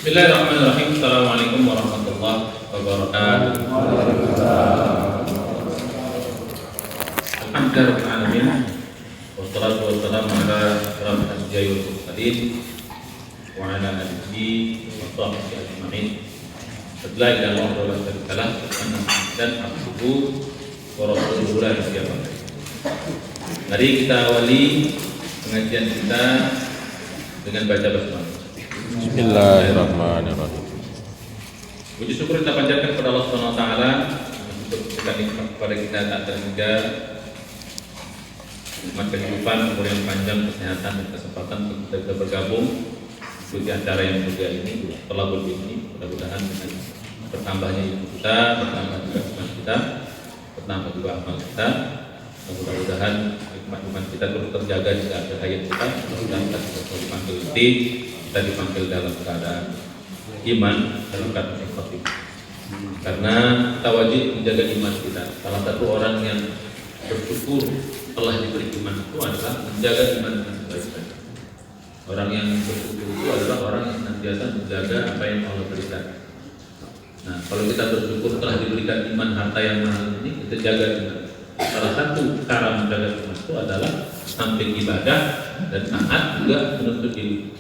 Bismillahirrahmanirrahim. Assalamualaikum warahmatullahi wabarakatuh. Alhamdulillahirrahmanirrahim. Wassalatu wassalamu ala asyrafil anbiya'i wal mursalin wa ala alihi wa sahbihi ajma'in. La ilaha illallah wa la syarika lah dan abduhu wa rasuluhu la nabiyya ba'dahu. Mari kita awali pengajian kita dengan baca basmalah. Bismillahirrahmanirrahim. Puji syukur kita panjatkan kepada Allah Subhanahu wa taala untuk memberikan nikmat kepada kita tak terhingga nikmat kehidupan, umur yang panjang, kesehatan dan kesempatan untuk kita bisa bergabung di acara yang mulia ini, Thalabul ini. Mudah-mudahan dengan bertambahnya ilmu kita, bertambah juga iman kita, bertambah juga amal kita. Mudah-mudahan nikmat-nikmat kita terus terjaga di akhir hayat kita. Mudah-mudahan kita bisa dipanggil kita dipanggil dalam keadaan iman dan bukan khotim. Karena kita wajib menjaga iman kita. Salah satu orang yang bersyukur telah diberi iman itu adalah menjaga iman dengan sebaik-baiknya. Orang yang bersyukur itu adalah orang yang senantiasa menjaga apa yang Allah berikan. Nah, kalau kita bersyukur telah diberikan iman harta yang mahal ini, kita jaga iman. Salah satu cara menjaga iman itu adalah samping ibadah dan taat juga menuntut ilmu.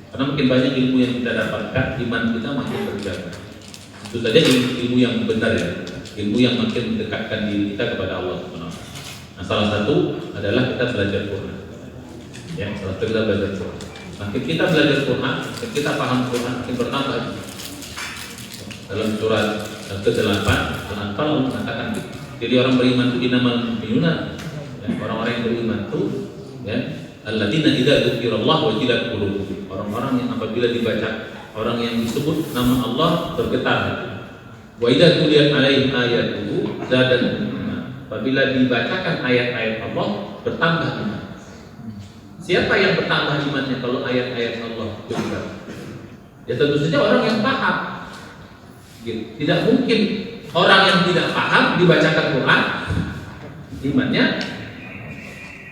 Karena makin banyak ilmu yang kita dapatkan, iman kita makin terjaga. Itu saja ilmu yang benar ya, ilmu yang makin mendekatkan diri kita kepada Allah Subhanahu wa taala. Nah, salah satu adalah kita belajar Quran. Ya, salah satu kita belajar Quran. Makin kita belajar Quran, makin kita paham Quran, makin bertambah. Dalam surat ke-8 Al-Anfal Allah mengatakan gitu. Jadi orang beriman itu dinamal mu'minuna. Ya, orang-orang yang beriman itu ya, alladzina idza dzukirallah wajilat qulubuhum. Orang-orang yang apabila dibaca, orang yang disebut nama Allah bergetar hati. Wa idza tuliyat alaihim ayatuhu zadatuhum iman. Apabila dibacakan ayat-ayat Allah bertambah iman. Siapa yang bertambah imannya kalau ayat-ayat Allah bergetar? Ya tentu saja orang yang paham. Gitu. Tidak mungkin orang yang tidak paham dibacakan Quran imannya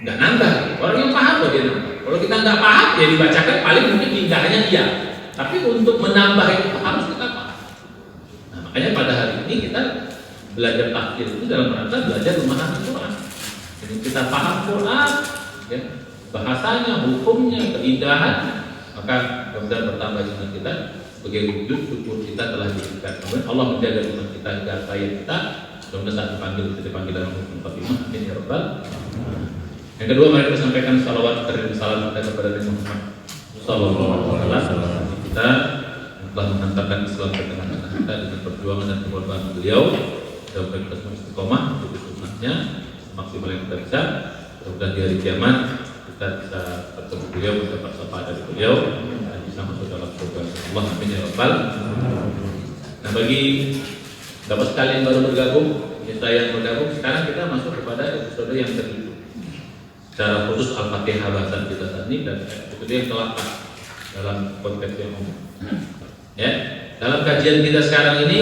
nggak nambah. Orang yang paham kok dia nambah. Kalau kita nggak paham ya dibacakan paling mungkin indahnya iya. Tapi untuk menambah itu harus kita paham. Nah, makanya pada hari ini kita belajar tafsir itu dalam rangka belajar memahami Quran. Jadi kita paham Quran, ya, bahasanya, hukumnya, keindahannya, maka kemudian bertambah iman kita sebagai wujud syukur kita telah diberikan. Kemudian Allah menjaga iman kita agar saya kita kemudian saat dipanggil dalam hukum Fatimah. Amin ya rabbal. Yang kedua, mari kita sampaikan salawat dan salam kita kepada Nabi Muhammad sallallahu alaihi wasallam. Kita telah mengantarkan Islam ke tengah-tengah kita dengan perjuangan dan pengorbanan beliau dalam kita semua istiqomah untuk sunnahnya maksimal yang kita bisa. Mudah-mudahan di hari kiamat kita bisa bertemu beliau, mendapat syafaat dari beliau dan bisa masuk dalam surga Allah. Amin ya rabbal. Nah, bagi dapat sekalian baru bergabung, saya yang bergabung, sekarang kita masuk kepada episode yang kedua. Secara khusus Al-Fatihah bahasan kita saat ini dan episode yang ke-8 dalam konteks yang umum. Ya, dalam kajian kita sekarang ini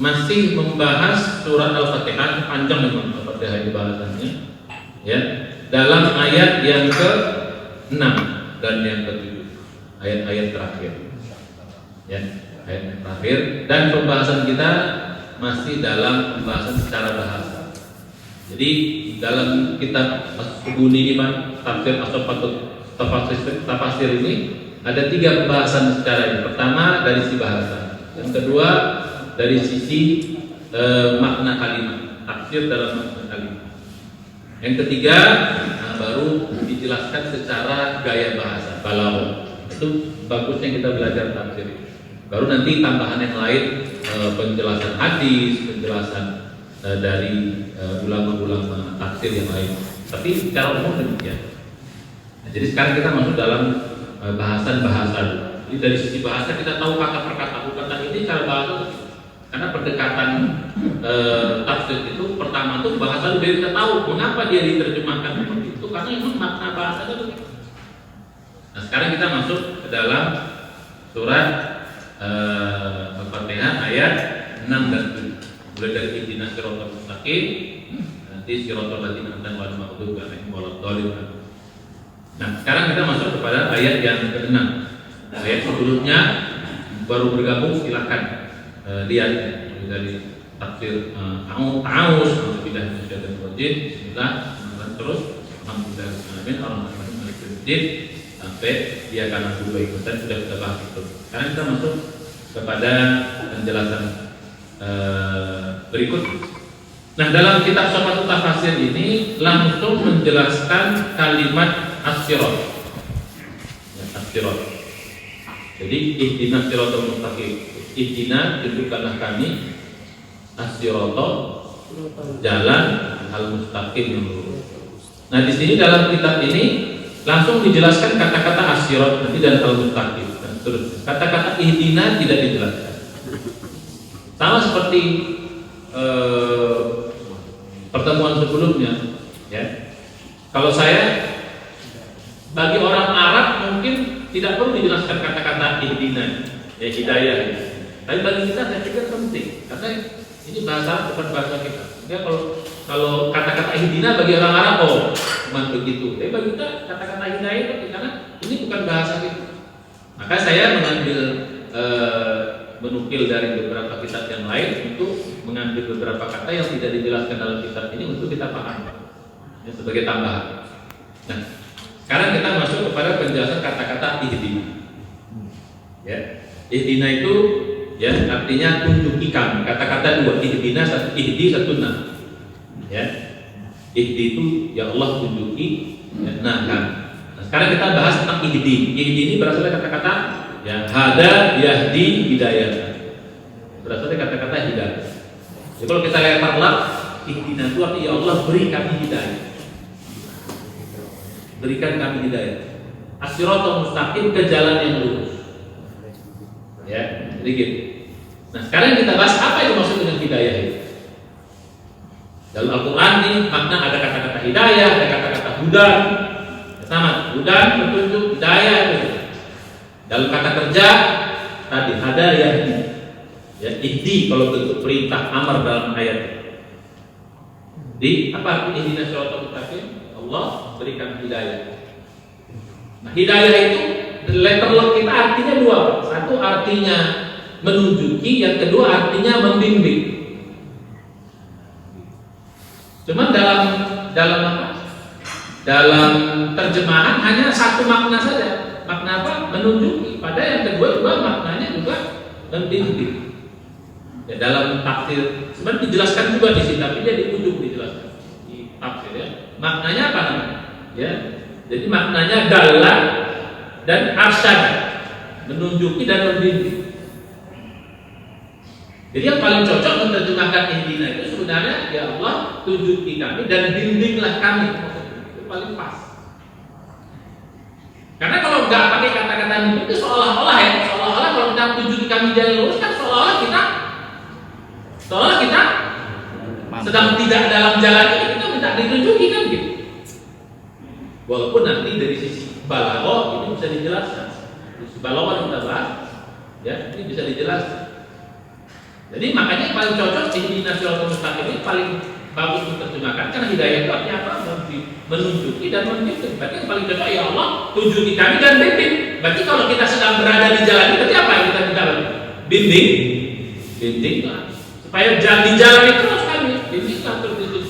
masih membahas surat Al-Fatihah, panjang memang Al-Fatihah bahasannya. Ya, dalam ayat yang ke-6 dan yang ke-7, ayat-ayat terakhir. Ya, ayat yang terakhir dan pembahasan kita masih dalam pembahasan secara bahasa. Jadi dalam kitab As-Subuni Iman Tafsir As-Safatut Tafasir ini ada 3 pembahasan secara ini. Pertama dari sisi bahasa, yang kedua dari sisi makna kalimat, tafsir dalam makna kalimat. Yang ketiga baru dijelaskan secara gaya bahasa, balaghah. Itu bagusnya kita belajar tafsir. Baru nanti tambahan yang lain, penjelasan hadis, penjelasan dari ulama-ulama tafsir yang lain. Tapi secara umum demikian. Nah, jadi sekarang kita masuk dalam bahasan bahasa. Jadi dari sisi bahasa kita tahu kata per kata. Kata ini cara bahasa. Karena pendekatan tafsir itu pertama tuh bahasa biar kita tahu mengapa dia diterjemahkan seperti itu. Karena memang makna bahasa itu. Nah, sekarang kita masuk ke dalam surat Al-Fatihah ayat 6 dan 7. Mulai dari ihdinas siratal mustaqim, nanti siratal ladzina an'amta 'alaihim waladdallin. Nah, sekarang kita masuk kepada ayat yang ke-6. Ayat sebelumnya baru bergabung silahkan lihat dari tafsir Ta'awuz, Alhamdulillah Masyarakat Wajib, Bismillah, terus Alhamdulillah Orang-orang Malik Wajib, sampai dia akan berubah ikutan sudah kita bahas itu. Sekarang kita masuk kepada penjelasan berikut. Nah, dalam kitab Syarah Tafsir ini langsung menjelaskan kalimat as-sirat. Ya, as-sirat. Jadi ihdinas siratal mustaqim. Ihdina, tunjukkanlah kami as-sirata, jalan al-mustaqim yang lurus. Nah, di sini dalam kitab ini langsung dijelaskan kata-kata as-sirat nanti dan al-mustaqim dan seterusnya. Kata-kata ihdina tidak dijelaskan. Sama seperti pertemuan sebelumnya, ya. Kalau saya bagi orang Arab mungkin tidak perlu dijelaskan kata-kata ihdina, ya hidayah. Tapi bagi kita saya pikir penting karena ini bahasa bukan bahasa kita. Ya kalau kata-kata ihdina bagi orang Arab cuma begitu. Tapi bagi kita kata-kata hidayah itu karena ini bukan bahasa kita. Maka saya menukil dari beberapa kitab yang lain untuk mengambil beberapa kata yang tidak dijelaskan dalam kitab ini untuk kita paham ya, sebagai tambahan. Nah, sekarang kita masuk kepada penjelasan kata-kata ihdina. Ya, ihdina itu ya artinya tunjuki kami. Kata-kata dua, ihdina satu, ihdi satu nah. Ya, ihdi itu ya Allah tunjuki, ya, nah kan. Nah, sekarang kita bahas tentang ihdi. Ihdi ini berasal dari kata-kata ya hada yahdi hidayah. Berasal dari kata-kata hidayah. Jadi kalau kita lihat makna ihdina itu artinya ya Allah beri kami hidayah. Berikan kami hidayah. As-siratal mustaqim, ke jalan yang lurus. Ya, jadi gitu. Nah, sekarang kita bahas apa yang dimaksud dengan hidayah itu. Dalam Al-Qur'an ini makna ada kata-kata hidayah, ada kata-kata hudan. Sama, hudan petunjuk, hidayah itu. Dalam kata kerja tadi hada yahdi. Ya, ihdi kalau bentuk perintah amar dalam ayat. Di apa arti ihdinas siratal mustaqim? Allah berikan hidayah. Nah, hidayah itu letter lock kita artinya dua. Satu artinya menunjuki, yang kedua artinya membimbing. Cuman dalam apa? Dalam terjemahan hanya satu makna saja. Makna apa? Menunjuki. Pada yang kedua juga maknanya juga membimbing. Ya, dalam tafsir sebenarnya dijelaskan juga di sini, tapi dia di ujung dijelaskan di tafsir ya. Maknanya apa namanya? Ya, jadi maknanya dalla dan arsyad, menunjuki dan membimbing. Jadi yang paling cocok menerjemahkan ihdina itu sebenarnya ya Allah tunjuki kami dan bimbinglah kami. Itu paling pas. Karena kalau nggak pakai kata-kata bimbing itu seolah-olah kalau kita tunjuki kami jalan lurus kan seolah-olah kita sedang tidak dalam jalan ini, kita minta ditunjuki kan gitu. Walaupun nanti dari sisi balaghah ini bisa dijelaskan. Sisi balaghah kita bahas, ya ini bisa dijelaskan. Jadi makanya yang paling cocok ihdinas siratal mustaqim ini paling bagus diterjemahkan karena hidayah itu artinya apa? Menunjuki dan membimbing. Berarti yang paling cocok ya Allah tunjuki kami dan bimbing. Berarti kalau kita sedang berada di jalan ini, berarti apa yang kita minta? Bimbinglah. Supaya di jalan itu terus kami bimbinglah terus itu.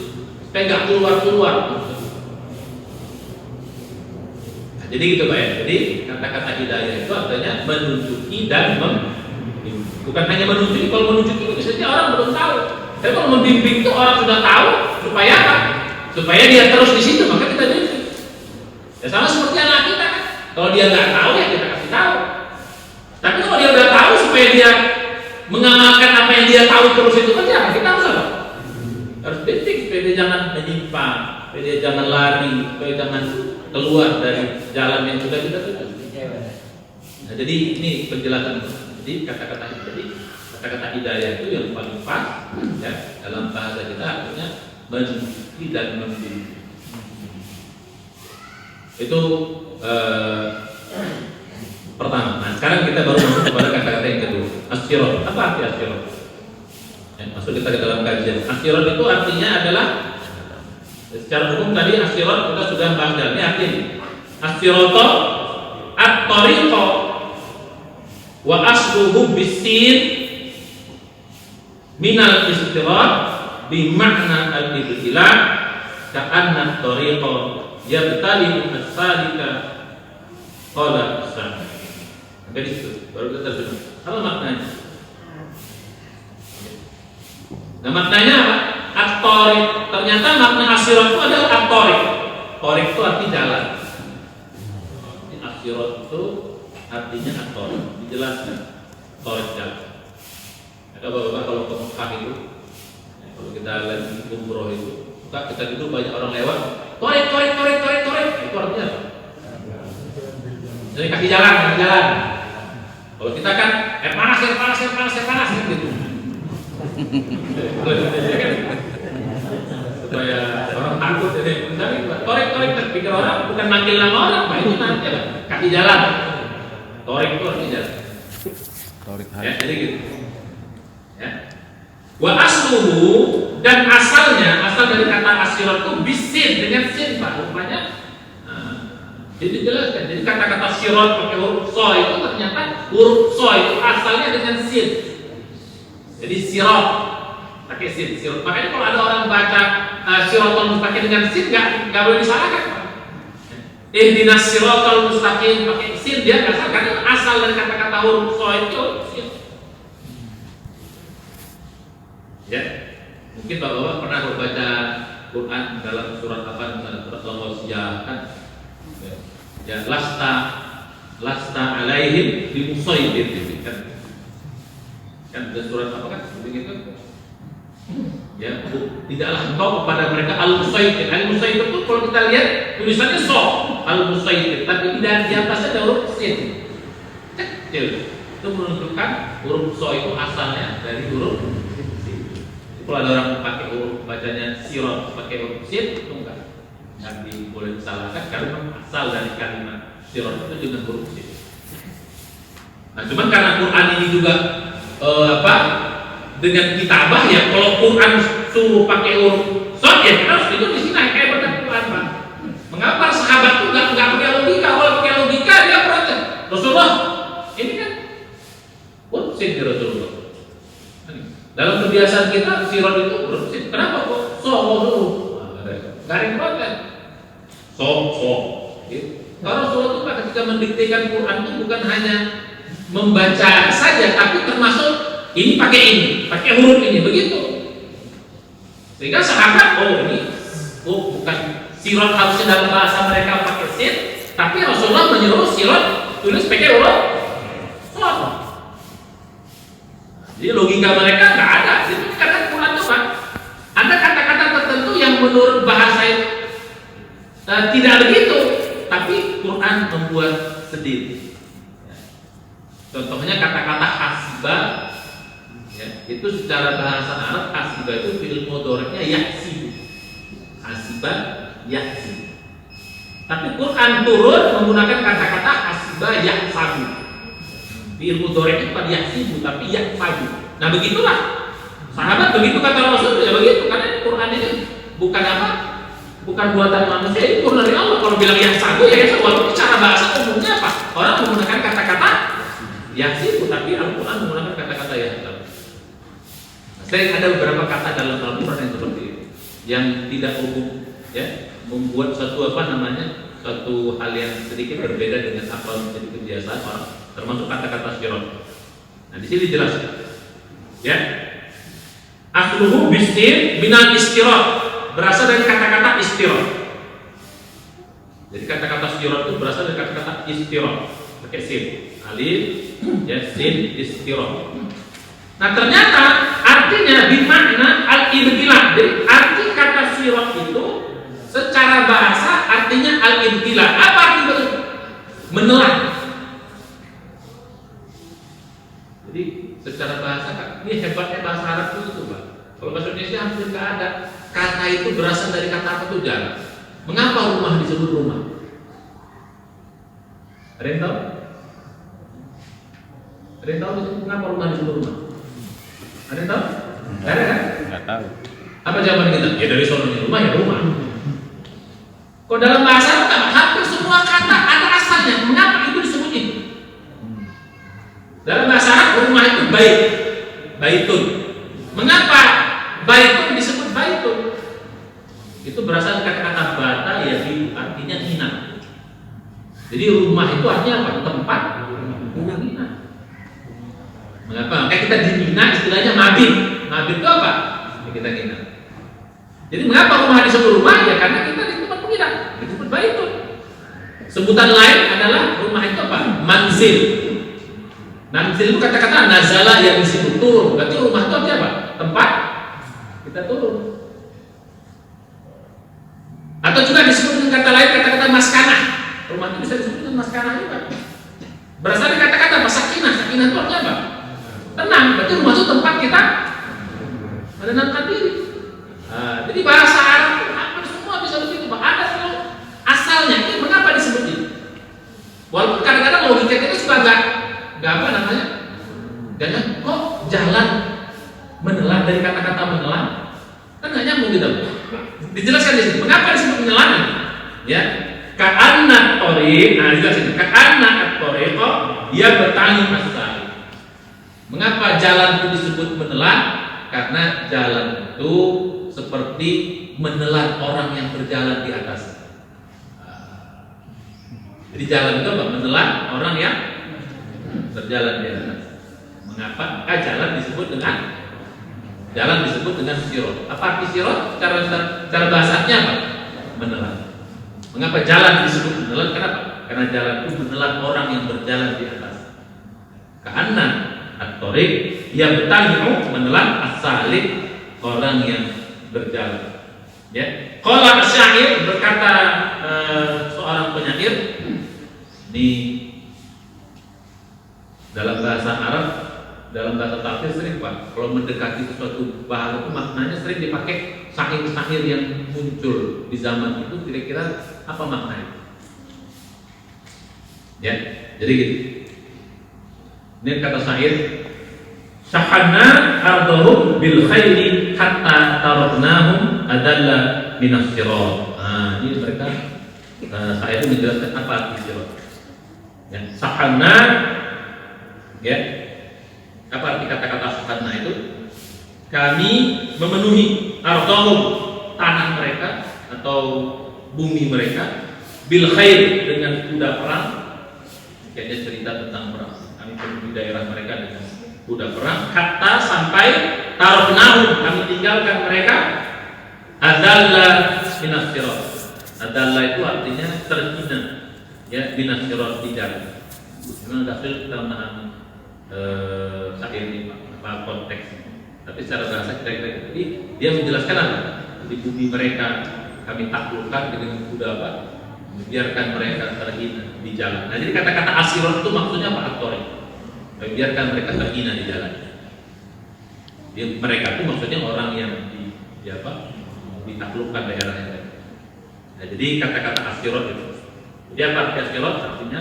Supaya nggak keluar. Nah, jadi gitu Pak ya. Jadi kata-kata hidayah itu artinya menunjuki dan bukan hanya menunjuki. Kalau menunjuki itu biasanya orang belum tahu. Tapi kalau membimbing itu orang sudah tahu. Supaya apa? Supaya dia terus di situ, maka kita bimbing. Ya sama seperti anak kita kan. Kalau dia nggak tahu ya kita kasih tahu. Tapi kalau dia udah tahu supaya dia mengamalkan apa yang dia tahu terus itu kan ya kita harus apa? Harus bimbing supaya dia jangan menyimpang, supaya dia jangan lari, supaya jangan keluar dari jalan yang sudah kita tuju. Nah, jadi ini penjelasan. Jadi kata-kata hidayah itu yang paling pas ya dalam bahasa kita artinya menunjuki dan membimbing. Itu pertama. Nah, sekarang kita baru masuk kepada kata-kata yang kedua. As-sirat. Apa arti as-sirat? Masuk kita ke dalam kajian. As-sirat itu artinya adalah secara umum tadi as-sirat kita sudah bahas dan ini artinya as-sirata at-tariqa wa asluhu bisin minal istirad bi makna al-ibtila ka'anna tariqa yabtali as-salika qala as-sami. Jadi itu baru kita terjemah. Apa maknanya? Nah maknanya apa? At-tariq. Ternyata makna as-sirat itu adalah at-tariq. Tariq itu arti jalan. As-sirat itu artinya at-tariq. Dijelaskan tariq jalan. Ada bapak-bapak kalau ke Mekah itu, kalau kita lagi umroh itu, kita dulu banyak orang lewat, tariq. Itu artinya apa? Jadi kaki jalan. Kalau kita kan panas gitu. Supaya orang takut jadi torek pikir orang bukan manggil nama orang, Pak, itu nanti apa? Kaki jalan. Torek itu artinya jalan. Ya, jadi gitu. Ya. Wa asluhu, dan asal dari kata asirat itu bisin dengan sin, Pak. Rupanya jadi jelaskan. Jadi kata-kata sirat pakai huruf so itu ternyata huruf so itu asalnya dengan sin. Jadi sirat pakai sin. Makanya kalau ada orang baca siratal mustaqim dengan sin nggak boleh disalahkan. Ihdinas siratal mustaqim pakai sin dia nggak salah karena asal dari kata-kata huruf so itu sin. Ya, mungkin bapak-bapak pernah membaca Quran dalam surat apa? Misalnya surat Al-Wasiyah kan? Ya, lasta alaihim bimusaitir kan ada surat apa kan begitu ya, tidaklah engkau kepada mereka al-musaitir. Al-musaitir itu kalau kita lihat tulisannya so al-musaitir, tapi tidak di atasnya ada huruf sin kecil. Itu menunjukkan huruf so itu asalnya dari huruf sin. Kalau ada orang pakai huruf bacanya sirat pakai huruf sin itu enggak boleh disalahkan karena asal dari kalimat sirat itu dengan huruf sin. Nah, cuman karena Quran ini juga dengan kitabah ya, kalau Quran suruh pakai huruf shad ya kita harus itu di sini kayak baca Quran, Pak. Mengapa sahabat itu nggak pakai logika? Kalau pakai logika dia protes. Rasulullah ini kan huruf sin di Rasulullah. Dalam kebiasaan kita sirat itu huruf sin. Kenapa kok dulu? Garing protes. Gitu. Kalau Rasulullah itu ketika mendiktekan Quran itu bukan hanya membaca saja, tapi termasuk ini pakai huruf ini begitu. Sehingga sahabat bukan sirat harusnya dalam bahasa mereka pakai sin, tapi Rasulullah menyuruh sirat tulis pakai huruf shad. Jadi logika mereka nggak ada. Itu karena Quran itu kan ada kata-kata tertentu yang menurut bahasa itu tidak begitu, tapi Quran membuat sendiri. Contohnya kata-kata hasibah, ya, itu secara bahasa Arab hasibah itu fi'il mudhari'nya yahsibu. Hasibah yahsibu. Tapi Quran turun menggunakan kata-kata hasibah yahsabu. Fi'il mudhari' itu bukan yahsibu tapi yahsabu. Nah begitulah. Sahabat begitu kata Rasul ya begitu, karena Quran ini bukan apa? Bukan buatan manusia, itu turun dari Allah. Kalau bilang yahsabu ya yahsabu. Walaupun cara bahasa umumnya apa? Orang menggunakan kata-kata yahsibu, tapi Al-Quran menggunakan kata-kata yahsabu. Sering ada beberapa kata dalam Al-Quran yang seperti itu, yang tidak umum, ya, membuat satu hal yang sedikit berbeda dengan apa yang menjadi kebiasaan orang, termasuk kata-kata syirat. Nah di sini dijelaskan, ya, asluhu bisir minal istirat, berasal dari kata-kata istirat. Jadi kata-kata syirat itu berasal dari kata-kata istirat, pakai sin, alif, ya, sin, istirat. Nah ternyata artinya bimakna al-ibtilah. Jadi arti kata sirat itu secara bahasa artinya al-ibtilah. Apa artinya? Menelan. Jadi secara bahasa ini hebatnya bahasa Arab itu Pak. Kalau bahasa Indonesia hampir nggak ada kata itu berasal dari kata apa tuh jalan. Mengapa rumah disebut rumah? Ada yang tahu? Ada yang tahu mengapa rumah disebut rumah? Ada yang tahu? Nggak ada kan? Nggak tahu. Apa jawaban kita? Ya dari sononya rumah ya rumah. Kalau dalam bahasa Arab hampir semua kata ada asalnya. Mengapa itu disebut itu? Dalam bahasa Arab rumah itu baitun. Mengapa baitun disebut baitun? Itu berasal dari kata-kata bata, yaitu artinya hina. Jadi rumah itu artinya apa? Tempat hina. Mengapa? Kayak kita di Mina istilahnya mabit. Mabit itu apa? Ya, kita hina. Jadi mengapa rumah disebut rumah? Ya karena kita di tempat menghina. Disebut baitun. Sebutan lain adalah rumah itu apa? Manzil. Manzil itu kata-kata nazala yang disebut turun. Berarti rumah itu artinya apa? Tempat kita turun. Atau juga disebut dengan kata lain, kata-kata maskanah. Rumah itu bisa disebut dengan maskanah juga. Berasal dari kata-kata apa? Sakinah. Sakinah itu artinya apa? Tenang. Berarti rumah itu tempat kita menenangkan diri. Nah, jadi bahasa Arab itu hampir semua bisa begitu. Ada kalau asalnya ini mengapa disebut ini? Walaupun kadang-kadang logika kita suka nggak apa namanya? Jangan kok jalan menelan dari kata-kata menelan kan nggak nyambung gitu. Dijelaskan di sini. Mengapa disebut menelan? Ya, ka'anna thoriq. Nah, dijelasin. Ka'anna thoriq dia bertani asal. Mengapa jalan itu disebut menelan? Karena jalan itu seperti menelan orang yang berjalan di atas. Jadi jalan itu apa? Menelan orang yang berjalan di atas. Mengapa? Maka jalan disebut dengan sirot. Apa arti sirot? Cara bahasanya apa? Menelan. Mengapa jalan disebut menelan? Kenapa? Karena jalan itu menelan orang yang berjalan di atas. Karena at-thoriq dia bertanya menelan as-salik orang yang berjalan. Ya. Qala asy-syair berkata seorang penyair di dalam bahasa Arab, dalam bahasa tafsir sering Pak, kalau mendekati sesuatu bahasa itu maknanya sering dipakai syair-syair yang muncul di zaman itu kira-kira apa maknanya? Ya, jadi gitu. Ini kata syair, syahanna ardahum bil khairi hatta taraknahum adalla minas sirat. Nah, ini mereka syair itu menjelaskan apa arti sirat. Ya, syahanna, ya, apa arti kata-kata syahanna itu? Kami memenuhi ardahum tanah mereka atau bumi mereka bil khair dengan kuda perang. Kayaknya cerita tentang perang. Kami penuhi daerah mereka dengan kuda perang hatta sampai taraknahum kami tinggalkan mereka adalla minas sirat. Adalla itu artinya terhina, ya, minas sirat di jalan. Memang daftar kita memahami syair ini apa konteksnya. Tapi secara bahasa kira-kira jadi dia menjelaskan apa? Di bumi mereka kami taklukkan dengan kuda apa? Biarkan mereka terhina di jalan. Nah, jadi kata-kata asirat itu maksudnya apa? Aktori. Biarkan mereka terhina di jalan. Jadi, mereka itu maksudnya orang yang ditaklukkan daerahnya. Nah, jadi kata-kata asirat itu. Jadi apa arti asirat? Artinya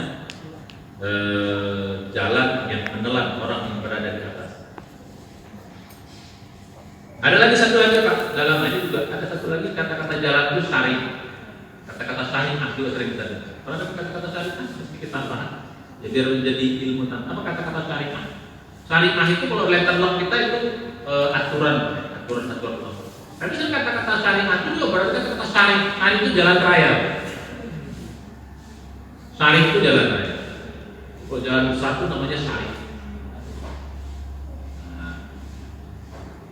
jalan yang menelan orang yang berada di atas. Ada lagi satu lagi Pak, dalam ini juga ada satu lagi kata-kata jalan itu syari. Kata-kata syariah juga sering kita dengar. Kalau ada kata-kata syariah sedikit tambahan, ya biar menjadi ilmu tentang apa kata-kata syariah. Syariah itu kalau letter lock kita itu aturan. Tapi kan kata-kata syariah itu juga berarti kata-kata syariah. Syariah itu jalan raya. Syariah itu jalan raya. Kalau jalan satu namanya syariah. Nah,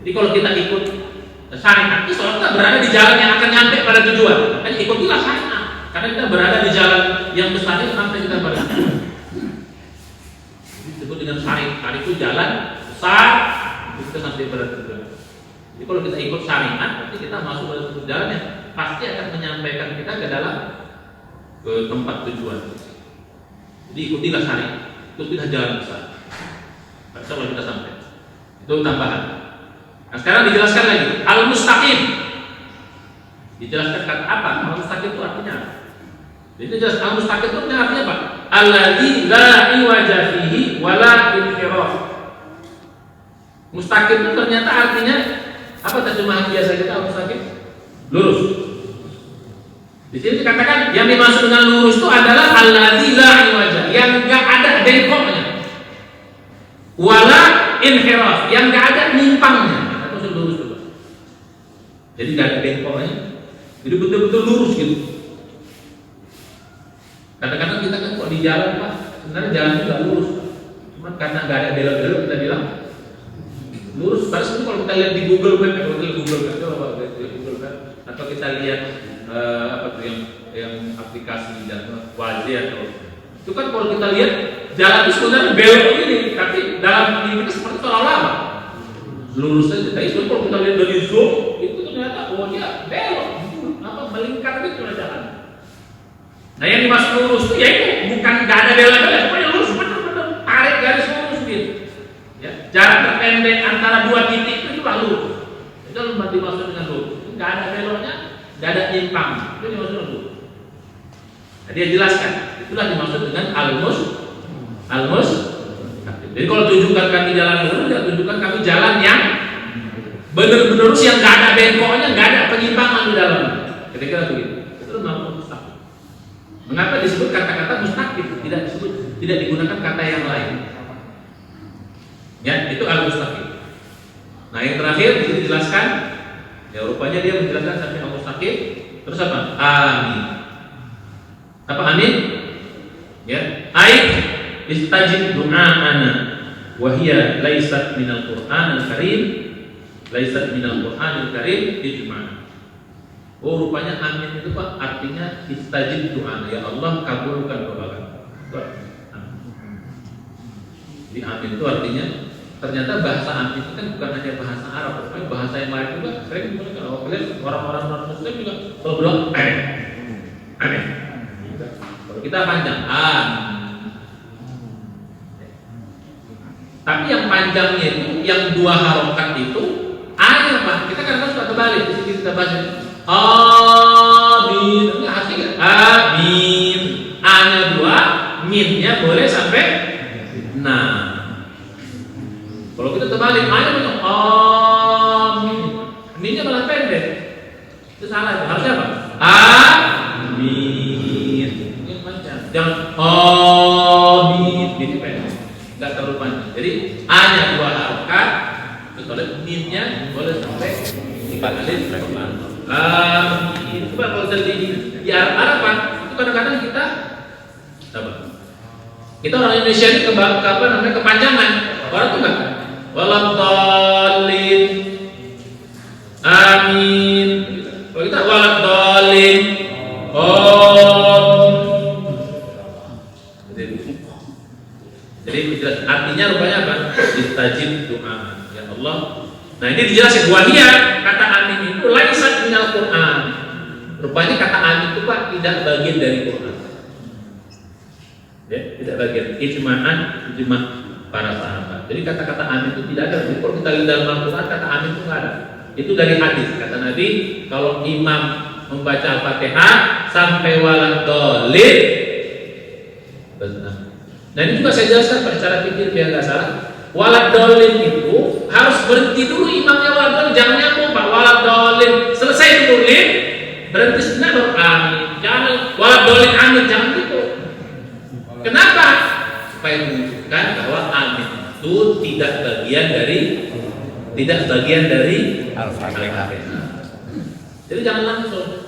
jadi kalau kita ikut syariah itu soalnya kita berada di jalan yang akan nyampe pada tujuan. Makanya ikutilah syariah. Karena kita berada di jalan yang besar itu sampai kita pada tujuan. Disebut dengan syariah. Syariah itu jalan besar kita sampai pada tujuan. Jadi kalau kita ikut syariah, nanti kita masuk pada tujuan jalan yang pasti akan menyampaikan kita ke dalam ke tempat tujuan. Jadi ikutilah syariah. Ikutilah jalan besar. Insya Allah kita sampai. Itu tambahan. Nah, sekarang dijelaskan lagi al-mustaqim. Dijelaskan kata apa? Al-mustaqim itu artinya apa? Jadi jelas al-mustaqim itu artinya apa? Alladzi la iwaja fihi wa la inhiraf. Mustaqim itu ternyata artinya apa terjemahan biasa kita al-mustaqim? Lurus. Di sini dikatakan yang dimaksud dengan lurus itu adalah alladzi la iwaja, yang enggak ada bengkoknya. wala inhiraf, yang nggak ada nyimpangnya. Atau lurus dulu. Jadi nggak ada bengkoknya. Jadi betul-betul lurus gitu. Kadang-kadang kita kan kok di jalan Pak, sebenarnya jalan juga lurus. Cuma karena nggak ada belok-belok kita bilang lurus. Padahal kalau kita lihat di Google Map, atau kita lihat apa tuh yang aplikasi dan wajib atau itu kan kalau kita lihat jalan itu sebenarnya belok ini, tapi dalam ini seperti lama lurus saja. Tapi kalau kita lihat dari zoom itu ternyata dia belok, apa melingkar itu jalan. Nah yang dimaksud lurus itu ya itu bukan nggak ada belok-belok, pokoknya lurus benar-benar tarik garis lurus gitu. Ya, jarak terpendek antara dua titik itu lurus. Itu dimaksud dengan lurus. Nggak ada beloknya, nggak ada nyimpang. Itu dimaksud lurus. Nah, dia jelaskan, itulah dimaksud dengan almus. Jadi kalau tunjukkan kami jalan lurus, ya tunjukkan kami jalan yang benar-benar lurus, yang nggak ada bengkoknya, nggak ada penyimpangan di dalamnya. Kira-kira begitu. Itu namanya mustaqim. Mengapa disebut kata-kata mustaqim? Tidak digunakan kata yang lain. Ya, itu al-mustaqim. Nah, yang terakhir dijelaskan, ya rupanya dia menjelaskan sampai al-mustaqim. Terus apa? Amin. Apa amin? Ya, istajib du'a'ana wa hiya laysat minal Qur'anil Karim, laysat minal Qur'anil Karim ijma'. Oh, rupanya amin itu Pak artinya istajib du'a'ana, ya Allah kabulkan doa kami. Jadi amin itu artinya ternyata bahasa amin itu kan bukan hanya bahasa Arab, tapi bahasa yang lain juga sering digunakan. Orang-orang non-muslim juga kalau bilang amin. Kalau kita panjang tapi yang panjangnya itu yang dua harokat itu A-nya Pak. Kita kadang-kadang suka terbalik. Di sini kita baca amin. Ini artinya amin. A-nya dua, min-nya boleh sampai nah. Kalau kita terbalik A-nya banyak amin. Min-nya malah pendek. Itu salah. Harusnya apa? Amin. Ini panjang. Jangan amin. Ini pendek. Enggak terlalu panjang. Jadi A-nya dua harokat, terus boleh min-nya boleh sampai 3 kali pelan. Itu kalau terjadi di Arab itu kadang-kadang kita orang Indonesia ini kepanjangan. Orang tuh enggak waladhdallin amin. Kalau kita waladhdallin jadi artinya rupanya apa? Istajib doa. Ya Allah. Nah ini dijelasin wahia kata amin itu laisat minal Quran. Rupanya kata amin itu Pak tidak bagian dari Quran. Ya, tidak bagian ijma'an para sahabat. Jadi kata-kata amin itu tidak ada. Jadi kalau kita lihat dalam Al-Quran kata amin itu nggak ada. Itu dari hadis. Kata Nabi kalau imam membaca Al-Fatihah sampai waladhdallin. Nah ini juga saya jelaskan pada cara pikir biar nggak salah. Waladhdallin itu harus berhenti dulu imamnya waladhdallin, jangan nyambung Pak. Waladhdallin selesai dulu lin, berhenti sebentar baru amin. Jangan waladhdallin amin, jangan gitu. Kenapa? Supaya menunjukkan bahwa amin itu tidak bagian dari Al-Fatihah. Jadi jangan langsung.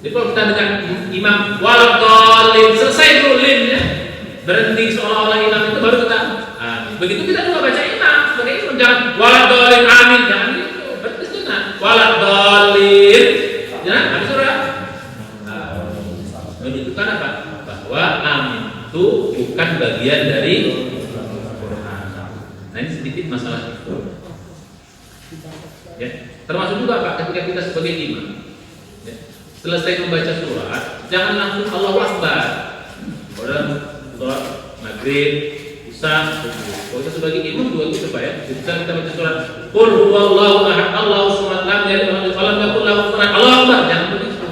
Jadi kalau kita dengan imam waladhdallin selesai dulu lin ya. Berhenti seolah-olah imam itu baru kita amin. Begitu kita juga baca imam sebagai imam, jangan waladhdallin amin, jangan gitu. Berarti jangan waladhdallin. Jangan habis surah. Menunjukkan apa? Bahwa amin itu bukan bagian dari Quran. Nah ini sedikit masalah itu. Ya, termasuk juga Pak ketika kita sebagai imam. Ya, selesai membaca surat, jangan langsung Allahu Akbar. Orang sholat maghrib, isya, subuh. Kalau kita sebagai imam juga itu Pak ya. Bisa kita baca surat Qul huwallahu ahad, Allahu samad, lam yalid walam yakul lahu kufuwan ahad. Allahu Akbar, jangan begitu.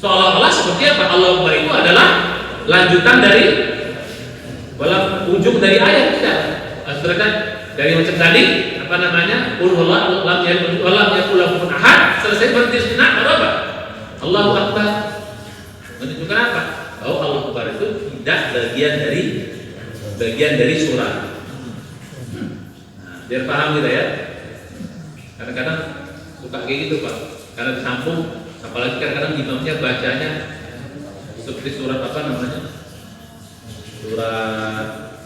Seolah-olah seperti apa? Allahu Akbar itu adalah lanjutan dari ujung dari ayat tidak. Sebenarnya dari macam tadi apa namanya? Qul huwallahu lam yalid walam yakul lahu kufuwan ahad. Selesai berhenti sejenak baru apa? Allahu Akbar. Menunjukkan apa? Bahwa Allah Akbar itu tidak bagian dari surat. Biar paham kita ya. Kadang-kadang suka kayak gitu Pak. Karena disambung, apalagi kadang-kadang imamnya bacanya seperti surat apa namanya? Surat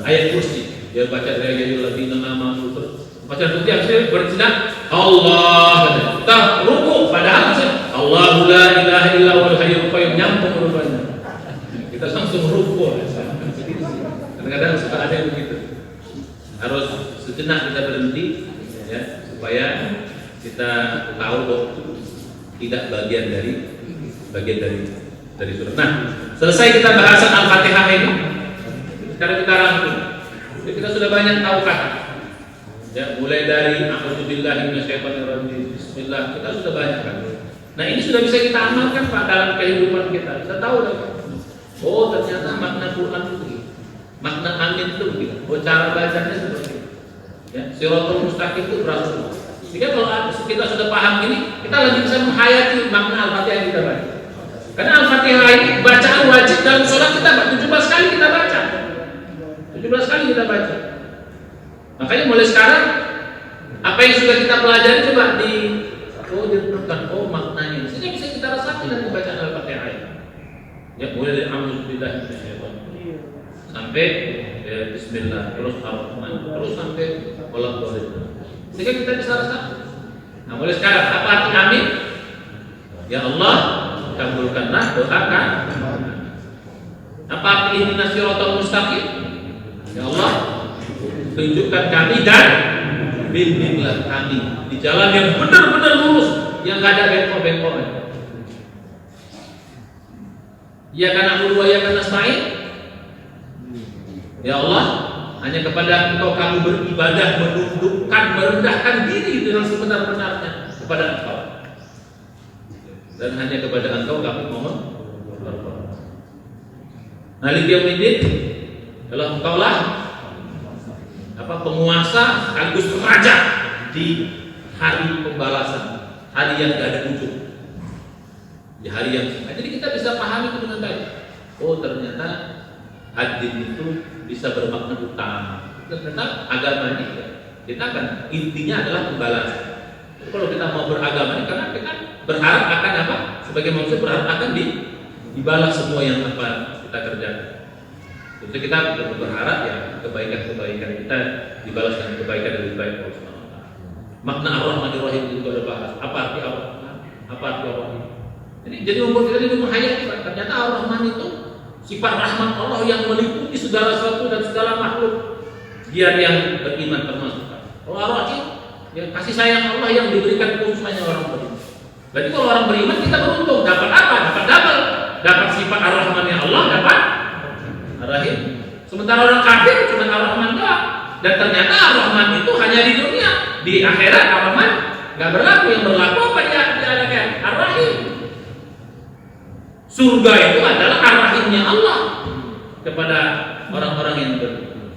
ayat kursi. Dia baca dari ayat lebih nama terus. Bacaan putih akhirnya bertindak Allah. Kita ruku padahal Allahu la ilaha illa huwal hayyul qayyum nyambung rupanya. Kita langsung ruku. Kadang-kadang suka ada yang begitu. Harus sejenak kita berhenti ya supaya kita tahu bahwa tidak bagian dari surat. Nah, selesai kita bahasan Al-Fatihah ini. Sekarang kita rangkum. Kita sudah banyak tahu kan. Ya, mulai dari a'udzubillahi minasyaitonirrajim, bismillah, kita sudah banyak kan. Nah, ini sudah bisa kita amalkan Pak dalam kehidupan kita. Kita tahu dah. Oh, ternyata makna Quran itu begini. Makna amin itu begini. Oh, cara bacanya seperti itu. Ya, Shirathul Mustaqim itu berapa? Jika kalau kita sudah paham ini, kita lagi bisa menghayati makna Al-Fatihah yang kita baca. Karena Al-Fatihah ini bacaan wajib dalam sholat kita, 17 kali kita baca. 17 kali kita baca. Makanya mulai sekarang apa yang sudah kita pelajari coba direnungkan, maknanya. Sehingga bisa kita rasakan dari bacaan Al-Fatihah. Ya, mulai dari a'udzubillahi minasyaitonir sampai bismillah, terus ar-rahman, terus sampai waladhdallin. Sehingga kita bisa rasakan. Nah, mulai sekarang apa arti amin? Ya Allah, kabulkanlah doa kami. Apa arti ihdinas siratal mustaqim? Ya Allah, tunjukkan kami dan bimbinglah kami di jalan yang benar-benar lurus, yang gak ada bengkok-bengkoknya. Ya karena Allah, ya karena nasta'in. Ya Allah, hanya kepada Engkau kami beribadah, menundukkan, merendahkan diri dengan sebenar-benarnya kepada Engkau. Dan hanya kepada Engkau kami mohon berdoa. Malik yaumiddin, kalau Engkaulah penguasa sekaligus raja di hari pembalasan, hari yang tidak ada ujung, di hari yang jadi kita bisa pahami itu dengan baik. Oh, ternyata ad-din itu bisa bermakna utama. Ternyata agama ini kita kan intinya adalah pembalasan. Jadi kalau kita mau beragama ini karena kita berharap akan apa? Sebagai manusia berharap akan dibalas semua yang apa kita kerjakan. Jadi kita berharap ya kebaikan-kebaikan kita dibalas dengan kebaikan yang lebih baik Allah Subhanahu wa taala. Makna Ar-Rahmanir Rahim itu ada bahas. Apa arti Ar-Rahman? Apa arti Ar-Rahim? Jadi membuat kita jadi menghayati ternyata Ar-Rahman itu sifat rahmat Allah yang meliputi segala sesuatu dan segala makhluk. Biar yang beriman termasuk. Kalau Ar-Rahim ya kasih sayang Allah yang diberikan khususnya orang beriman. Berarti kalau orang beriman kita beruntung dapat apa? Dapat double. Dapat sifat Ar-Rahman yang Allah, dapat Ar-Rahim. Sementara orang kafir cuma Ar-Rahman doang. Dan ternyata Ar-Rahman itu hanya di dunia. Di akhirat Ar-Rahman nggak berlaku. Yang berlaku apa di akhirat? Ar-Rahim. Surga itu adalah Ar-Rahimnya Allah kepada orang-orang yang beriman.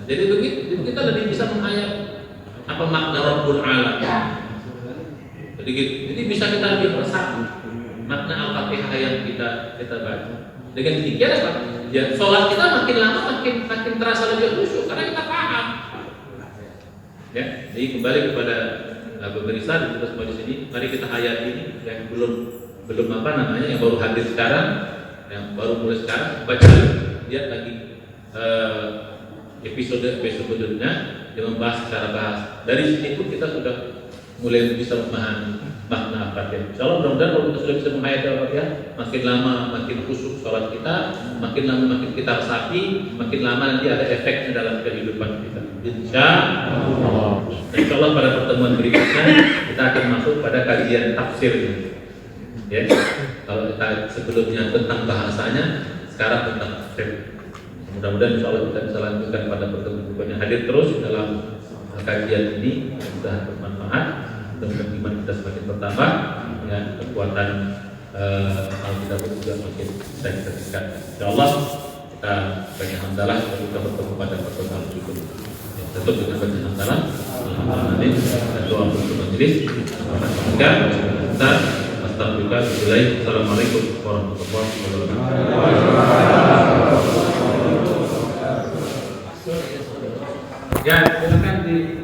Jadi begitu kita lebih bisa menghayat apa makna Rabbul Alamin. Jadi bisa kita lebih merasakan makna Al-Fatihah yang kita baca. Dengan demikian apa? Ya, sholat kita makin lama makin terasa lebih khusyuk karena kita paham. Ya, jadi kembali kepada pemirsa kita semua di sini, mari kita hayati ini yang belum apa namanya yang baru hadir sekarang, yang baru mulai sekarang baca lihat lagi episode-episodenya yang membahas secara bahas. Dari sini pun kita sudah mulai bisa memahami makna Al-Fatihah. Insyaallah mudah-mudahan kalau kita sudah bisa menghayati Al-Fatihah, makin lama makin khusyuk sholat kita, makin lama makin kita resapi, makin lama nanti ada efeknya dalam kehidupan kita. Insyaallah. Insyaallah pada pertemuan berikutnya kita akan masuk pada kajian tafsir ini. Ya. Kalau kita sebelumnya tentang bahasanya, sekarang tentang tafsir. Mudah-mudahan insyaallah kita bisa lanjutkan pada pertemuan berikutnya. Hadir terus dalam kajian ini, mudah-mudahan bermanfaat. Mudah-mudahan iman kita semakin bertambah, ya, kekuatan kita juga makin bisa kita tingkatkan. Insyaallah kita banyak hamdalah kita bertemu pada pertemuan berikutnya. Ya, tutup dengan banyak hamdalah. Alhamdulillah dan doa untuk majelis. Kita astagfirullah. Assalamualaikum warahmatullahi wabarakatuh. Ya, silakan di